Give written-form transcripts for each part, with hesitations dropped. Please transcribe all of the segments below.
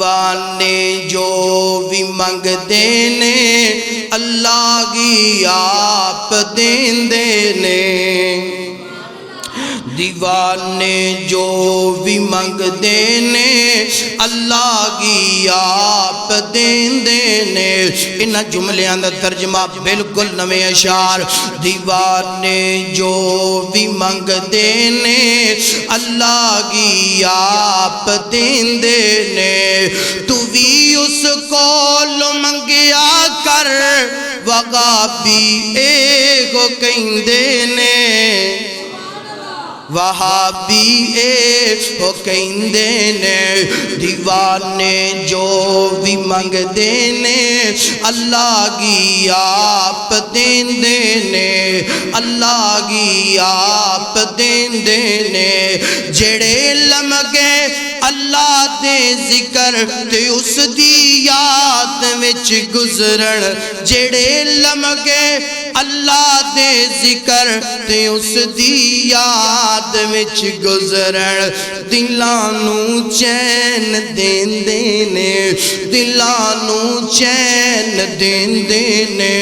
دیوانے جو بھی منگدے نے اللہ کی آپ دیندے نے دیوانے جو بھی منگدے نے اللہ کی آپ دیندے نے انہاں جملیاں دا ترجمہ بالکل نویں اشعار دیوانے جو بھی منگدے نے اللہ کی آپ دیندے نے تو بھی اس کول منگیا کر وغابی ایگو کہندے نے وہابی ہو کہندے نے دیوانے جو بھی منگدے نے اللہ کی آپ دیندے نے اللہ کی آپ دیندے نے جڑے لمگے اللہ دے ذکر تے اس دی یاد وچ گزرن جڑے لمگے اللہ دے ذکر تے اس دی یاد وچ گزرن دلانوں چین دیندے نے دلانوں چین دیندے نے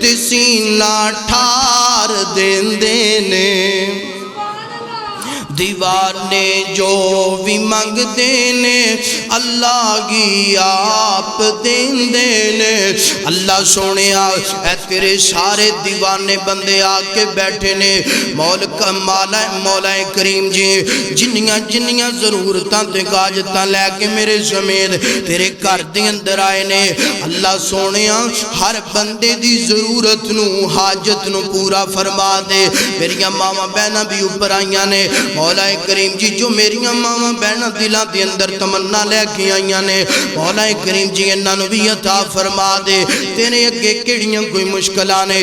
تے سینہ ٹھار دیندے نے دیوانے جو بھی منگدے نے اللہ کی آپ دیندے نے اللہ سونیا اے تیرے سارے دیوانے بندے آکے بیٹھے نے مولا کریم جی جنیاں ضرورتاں تے حاجتاں لے کے میرے سمیت تیرے گھر دے اندر آئے نے اللہ سونیا ہر بندے دی ضرورت نو حاجت نو پورا فرما دے میری ماما بہناں بھی اوپر آئیاں نے مولا کریم جی جو میریاں ماما بہناں دلاں دے اندر تمنا لے کے آئیاں نے مولا کریم جی انہاں نو بھی عطا فرما دے تیرے اگے کیڑیاں کوئی مشکلاں نے